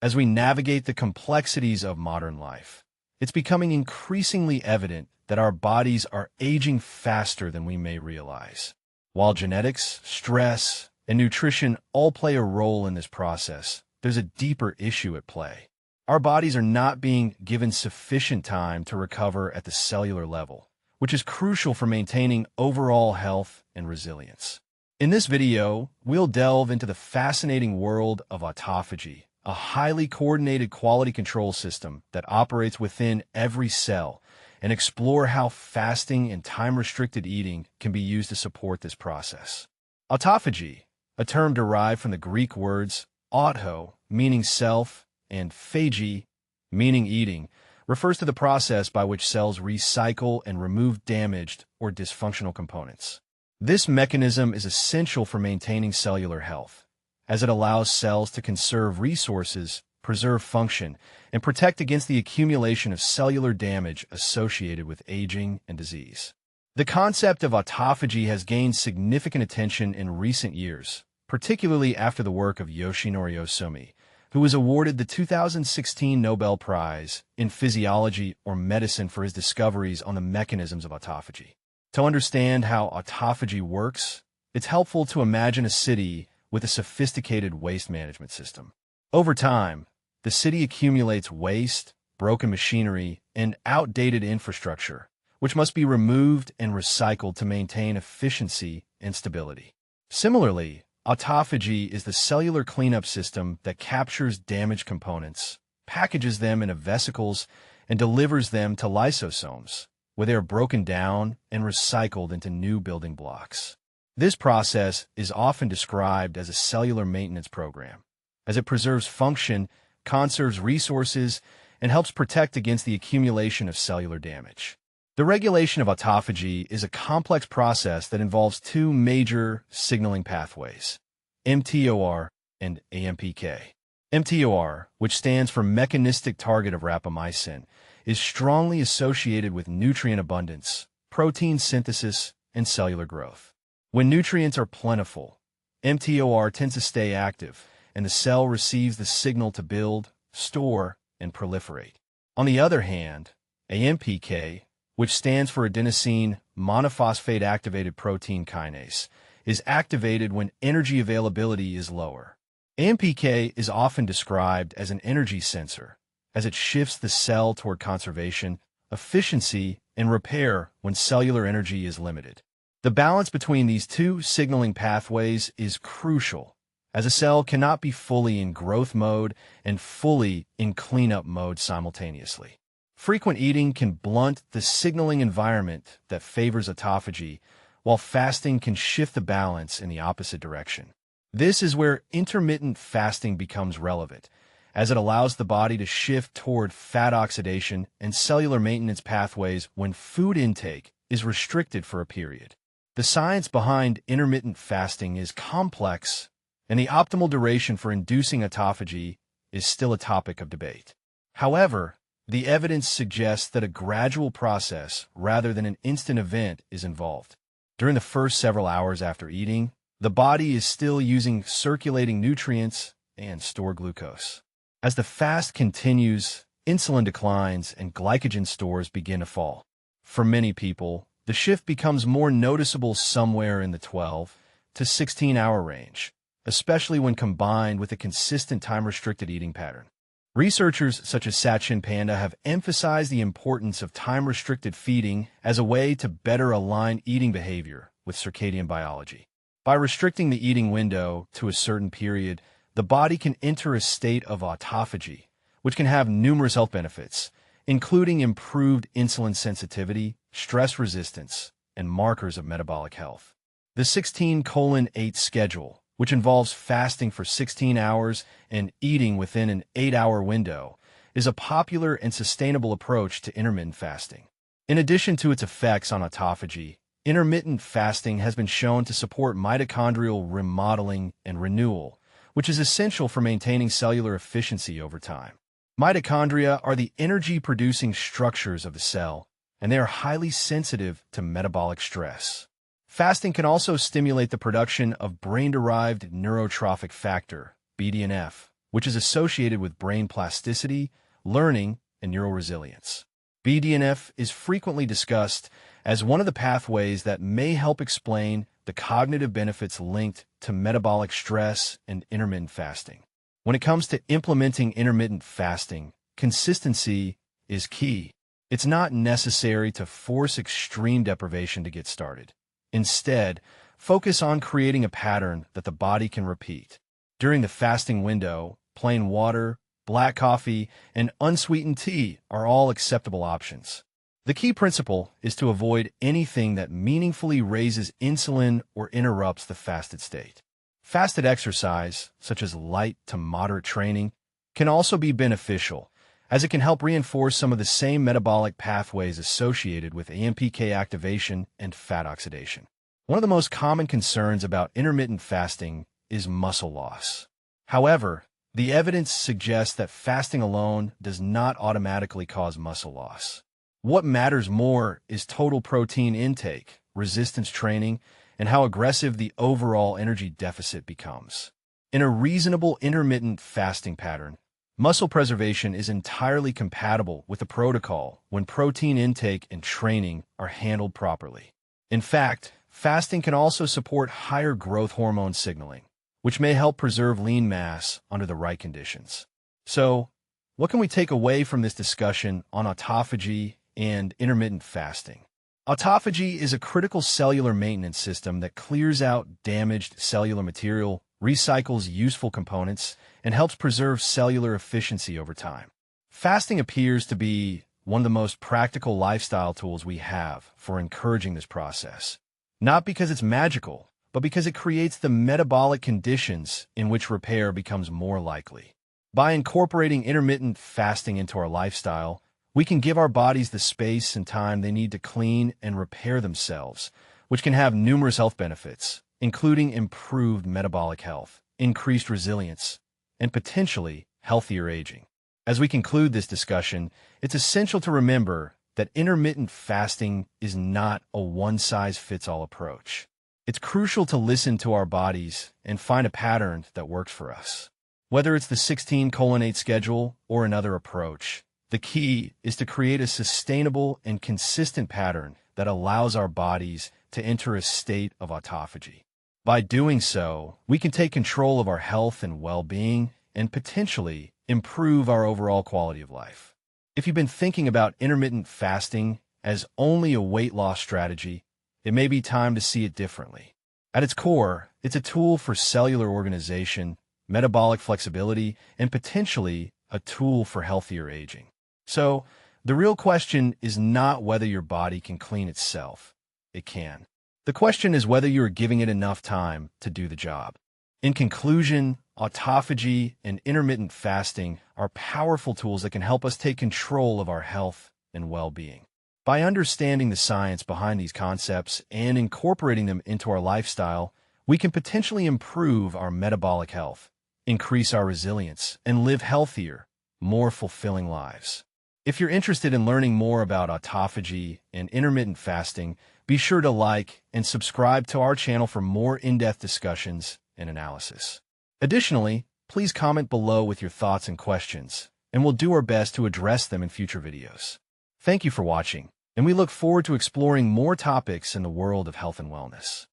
As we navigate the complexities of modern life, it's becoming increasingly evident that our bodies are aging faster than we may realize. While genetics, stress, and nutrition all play a role in this process, there's a deeper issue at play. Our bodies are not being given sufficient time to recover at the cellular level, which is crucial for maintaining overall health and resilience. In this video, we'll delve into the fascinating world of autophagy, a highly coordinated quality control system that operates within every cell, and explore how fasting and time-restricted eating can be used to support this process. Autophagy, a term derived from the Greek words auto, meaning self, and phagi, meaning eating, refers to the process by which cells recycle and remove damaged or dysfunctional components. This mechanism is essential for maintaining cellular health, as it allows cells to conserve resources, preserve function, and protect against the accumulation of cellular damage associated with aging and disease. The concept of autophagy has gained significant attention in recent years, particularly after the work of Yoshinori Ohsumi, who was awarded the 2016 Nobel Prize in Physiology or Medicine for his discoveries on the mechanisms of autophagy. To understand how autophagy works, it's helpful to imagine a city with a sophisticated waste management system. Over time, the city accumulates waste, broken machinery, and outdated infrastructure, which must be removed and recycled to maintain efficiency and stability. Similarly, autophagy is the cellular cleanup system that captures damaged components, packages them in vesicles, and delivers them to lysosomes, where they are broken down and recycled into new building blocks. This process is often described as a cellular maintenance program, as it preserves function, conserves resources, and helps protect against the accumulation of cellular damage. The regulation of autophagy is a complex process that involves two major signaling pathways, mTOR and AMPK. mTOR, which stands for Mechanistic Target of Rapamycin, is strongly associated with nutrient abundance, protein synthesis, and cellular growth. When nutrients are plentiful, mTOR tends to stay active, and the cell receives the signal to build, store, and proliferate. On the other hand, AMPK, which stands for adenosine monophosphate activated protein kinase, is activated when energy availability is lower. AMPK is often described as an energy sensor, as it shifts the cell toward conservation, efficiency, and repair when cellular energy is limited. The balance between these two signaling pathways is crucial, as a cell cannot be fully in growth mode and fully in cleanup mode simultaneously. Frequent eating can blunt the signaling environment that favors autophagy, while fasting can shift the balance in the opposite direction. This is where intermittent fasting becomes relevant, as it allows the body to shift toward fat oxidation and cellular maintenance pathways when food intake is restricted for a period. The science behind intermittent fasting is complex, and the optimal duration for inducing autophagy is still a topic of debate. However, the evidence suggests that a gradual process rather than an instant event is involved. During the first several hours after eating, the body is still using circulating nutrients and stored glucose. As the fast continues, insulin declines and glycogen stores begin to fall. For many people, the shift becomes more noticeable somewhere in the 12 to 16-hour range, especially when combined with a consistent time-restricted eating pattern. Researchers such as Sachin Panda have emphasized the importance of time-restricted feeding as a way to better align eating behavior with circadian biology. By restricting the eating window to a certain period, the body can enter a state of autophagy, which can have numerous health benefits, including improved insulin sensitivity, stress resistance, and markers of metabolic health. The 16:8 schedule, which involves fasting for 16 hours and eating within an 8-hour window, is a popular and sustainable approach to intermittent fasting. In addition to its effects on autophagy, intermittent fasting has been shown to support mitochondrial remodeling and renewal, which is essential for maintaining cellular efficiency over time. Mitochondria are the energy-producing structures of the cell, and they are highly sensitive to metabolic stress. Fasting can also stimulate the production of brain-derived neurotrophic factor, BDNF, which is associated with brain plasticity, learning, and neural resilience. BDNF is frequently discussed as one of the pathways that may help explain the cognitive benefits linked to metabolic stress and intermittent fasting. When it comes to implementing intermittent fasting, consistency is key. It's not necessary to force extreme deprivation to get started. Instead, focus on creating a pattern that the body can repeat. During the fasting window, plain water, black coffee, and unsweetened tea are all acceptable options. The key principle is to avoid anything that meaningfully raises insulin or interrupts the fasted state. Fasted exercise, such as light to moderate training, can also be beneficial, as it can help reinforce some of the same metabolic pathways associated with AMPK activation and fat oxidation. One of the most common concerns about intermittent fasting is muscle loss. However, the evidence suggests that fasting alone does not automatically cause muscle loss. What matters more is total protein intake, resistance training, and how aggressive the overall energy deficit becomes. In a reasonable intermittent fasting pattern, muscle preservation is entirely compatible with the protocol when protein intake and training are handled properly. In fact, fasting can also support higher growth hormone signaling, which may help preserve lean mass under the right conditions. So, what can we take away from this discussion on autophagy and intermittent fasting? Autophagy is a critical cellular maintenance system that clears out damaged cellular material, recycles useful components, and helps preserve cellular efficiency over time. Fasting appears to be one of the most practical lifestyle tools we have for encouraging this process. Not because it's magical, but because it creates the metabolic conditions in which repair becomes more likely. By incorporating intermittent fasting into our lifestyle, we can give our bodies the space and time they need to clean and repair themselves, which can have numerous health benefits, including improved metabolic health, increased resilience, and potentially healthier aging. As we conclude this discussion, it's essential to remember that intermittent fasting is not a one-size-fits-all approach. It's crucial to listen to our bodies and find a pattern that works for us. Whether it's the 16:8 schedule or another approach, the key is to create a sustainable and consistent pattern that allows our bodies to enter a state of autophagy. By doing so, we can take control of our health and well-being and potentially improve our overall quality of life. If you've been thinking about intermittent fasting as only a weight loss strategy, it may be time to see it differently. At its core, it's a tool for cellular organization, metabolic flexibility, and potentially a tool for healthier aging. So, the real question is not whether your body can clean itself. It can. The question is whether you are giving it enough time to do the job. In conclusion, autophagy and intermittent fasting are powerful tools that can help us take control of our health and well-being. By understanding the science behind these concepts and incorporating them into our lifestyle, we can potentially improve our metabolic health, increase our resilience, and live healthier, more fulfilling lives. If you're interested in learning more about autophagy and intermittent fasting, be sure to like and subscribe to our channel for more in-depth discussions and analysis. Additionally, please comment below with your thoughts and questions, and we'll do our best to address them in future videos. Thank you for watching, and we look forward to exploring more topics in the world of health and wellness.